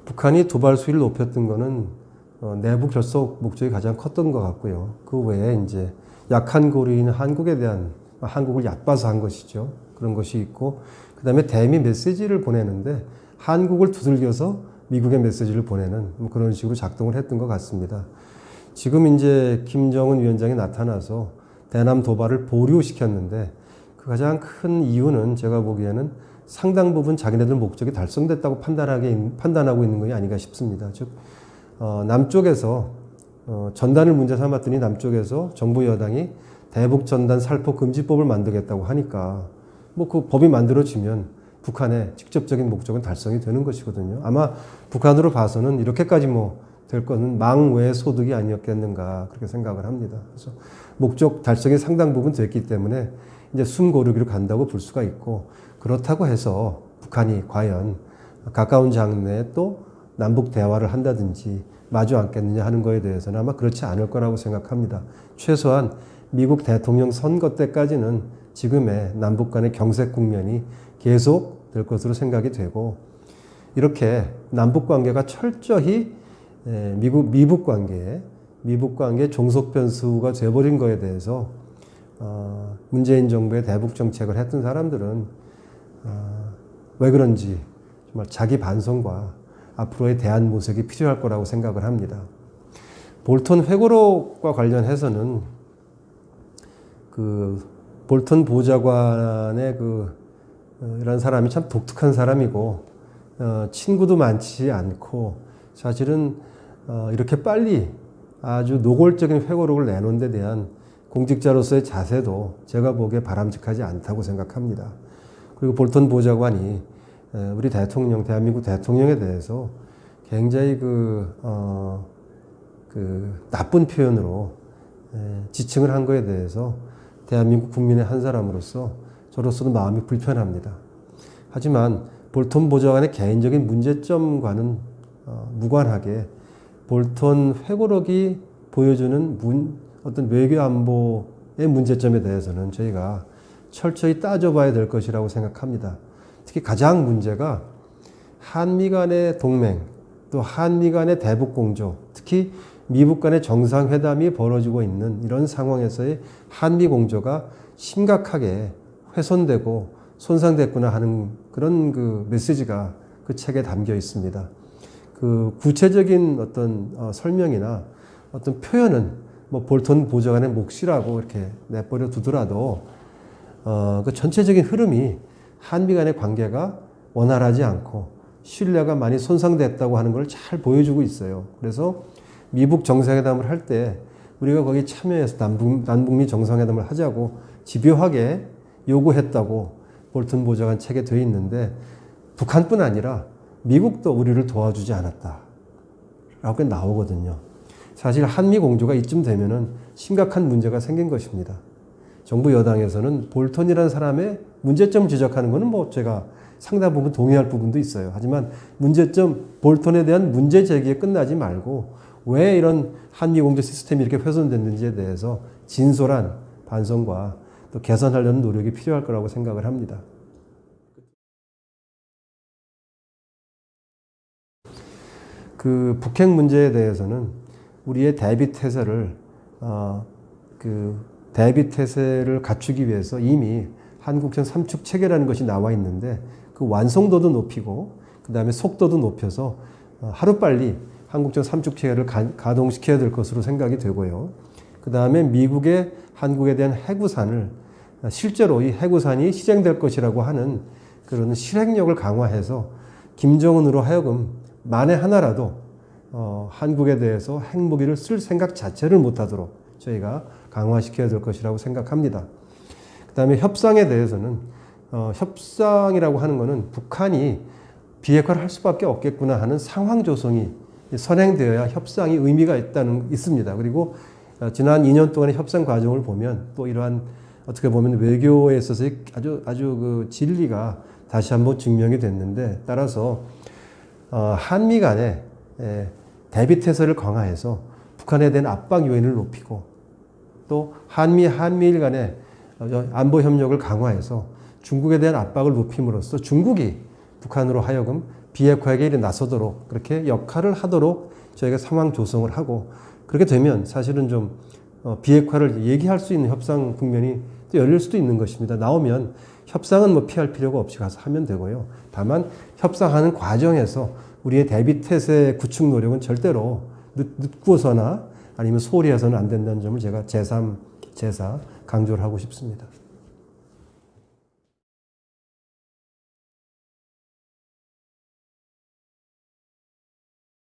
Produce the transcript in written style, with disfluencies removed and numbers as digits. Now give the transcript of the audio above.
북한이 도발 수위를 높였던 거는 내부 결속 목적이 가장 컸던 것 같고요. 그 외에 이제 약한 고리인 한국에 대한 한국을 얕봐서 한 것이죠. 그런 것이 있고, 그 다음에 대미 메시지를 보내는데 한국을 두들겨서 미국의 메시지를 보내는 그런 식으로 작동을 했던 것 같습니다. 지금 이제 김정은 위원장이 나타나서 대남 도발을 보류시켰는데 그 가장 큰 이유는 제가 보기에는 상당 부분 자기네들 목적이 달성됐다고 판단하고 있는 것이 아닌가 싶습니다. 즉, 남쪽에서 전단을 문제 삼았더니 남쪽에서 정부 여당이 대북 전단 살포 금지법을 만들겠다고 하니까 뭐 그 법이 만들어지면 북한의 직접적인 목적은 달성이 되는 것이거든요. 아마 북한으로 봐서는 이렇게까지 뭐 될 거는 망외 소득이 아니었겠는가 그렇게 생각을 합니다. 그래서 목적 달성이 상당 부분 됐기 때문에 이제 숨고르기로 간다고 볼 수가 있고, 그렇다고 해서 북한이 과연 가까운 장래에 또 남북 대화를 한다든지 마주 앉겠느냐 하는 거에 대해서는 아마 그렇지 않을 거라고 생각합니다. 최소한 미국 대통령 선거 때까지는 지금의 남북 간의 경색 국면이 계속 될 것으로 생각이 되고, 이렇게 남북 관계가 철저히 미북 관계에 종속 변수가 돼버린 거에 대해서 문재인 정부의 대북 정책을 했던 사람들은 왜 그런지 정말 자기 반성과 앞으로의 대안 모색이 필요할 거라고 생각을 합니다. 볼턴 회고록과 관련해서는 그 볼턴 보좌관의 이런 사람이 참 독특한 사람이고 친구도 많지 않고, 사실은 이렇게 빨리 아주 노골적인 회고록을 내놓은 데 대한 공직자로서의 자세도 제가 보기에 바람직하지 않다고 생각합니다. 그리고 볼턴 보좌관이 우리 대한민국 대통령에 대해서 굉장히 나쁜 표현으로 지칭을 한 거에 대해서 대한민국 국민의 한 사람으로서 저로서도 마음이 불편합니다. 하지만 볼턴 보좌관의 개인적인 문제점과는 무관하게 볼턴 회고록이 보여주는 어떤 외교 안보의 문제점에 대해서는 저희가 철저히 따져봐야 될 것이라고 생각합니다. 특히 가장 문제가 한미 간의 동맹, 또 한미 간의 대북 공조, 특히 미북 간의 정상회담이 벌어지고 있는 이런 상황에서의 한미 공조가 심각하게 훼손되고 손상됐구나 하는 그런 메시지가 그 책에 담겨 있습니다. 구체적인 어떤 설명이나 어떤 표현은 뭐 볼턴 보좌관의 몫이라고 이렇게 내버려 두더라도 그 전체적인 흐름이 한미 간의 관계가 원활하지 않고 신뢰가 많이 손상됐다고 하는 걸 잘 보여주고 있어요. 그래서 미북 정상회담을 할 때 우리가 거기 참여해서 남북미 정상회담을 하자고 집요하게 요구했다고 볼턴 보좌관 책에 되어 있는데, 북한뿐 아니라 미국도 우리를 도와주지 않았다 라고 나오거든요. 사실 한미 공조가 이쯤 되면은 심각한 문제가 생긴 것입니다. 정부 여당에서는 볼턴이라는 사람의 문제점을 지적하는 것은 뭐 제가 상당 부분 동의할 부분도 있어요. 하지만 볼턴에 대한 문제 제기에 끝나지 말고 왜 이런 한미 공조 시스템이 이렇게 훼손됐는지에 대해서 진솔한 반성과 또 개선하려는 노력이 필요할 거라고 생각을 합니다. 북핵 문제에 대해서는 우리의 대비 태세를 갖추기 위해서 이미 한국형 3축 체계라는 것이 나와 있는데, 그 완성도도 높이고 그 다음에 속도도 높여서 하루빨리 한국형 3축 체계를 가동시켜야 될 것으로 생각이 되고요. 그 다음에 미국의 한국에 대한 해구산을 실제로 이 해구산이 시행될 것이라고 하는 그런 실행력을 강화해서 김정은으로 하여금 만에 하나라도 한국에 대해서 핵무기를 쓸 생각 자체를 못하도록 저희가 강화시켜야 될 것이라고 생각합니다. 그 다음에 협상에 대해서는 협상이라고 하는 것은 북한이 비핵화를 할 수밖에 없겠구나 하는 상황 조성이 선행되어야 협상이 의미가 있습니다. 그리고 지난 2년 동안의 협상 과정을 보면 또 이러한 어떻게 보면 외교에 있어서의 아주 진리가 다시 한번 증명이 됐는데, 따라서 한미 간의 대비 태세를 강화해서 북한에 대한 압박 요인을 높이고, 또 한미일 간의 안보 협력을 강화해서 중국에 대한 압박을 높임으로써 중국이 북한으로 하여금 비핵화에 나서도록 그렇게 역할을 하도록 저희가 상황 조성을 하고 그렇게 되면 사실은 좀 비핵화를 얘기할 수 있는 협상 국면이 또 열릴 수도 있는 것입니다. 나오면 협상은 뭐 피할 필요가 없이 가서 하면 되고요. 다만 협상하는 과정에서 우리의 대비 태세 구축 노력은 절대로 늦고서나 아니면 소홀히 해서는 안 된다는 점을 제가 제3, 제4 강조를 하고 싶습니다.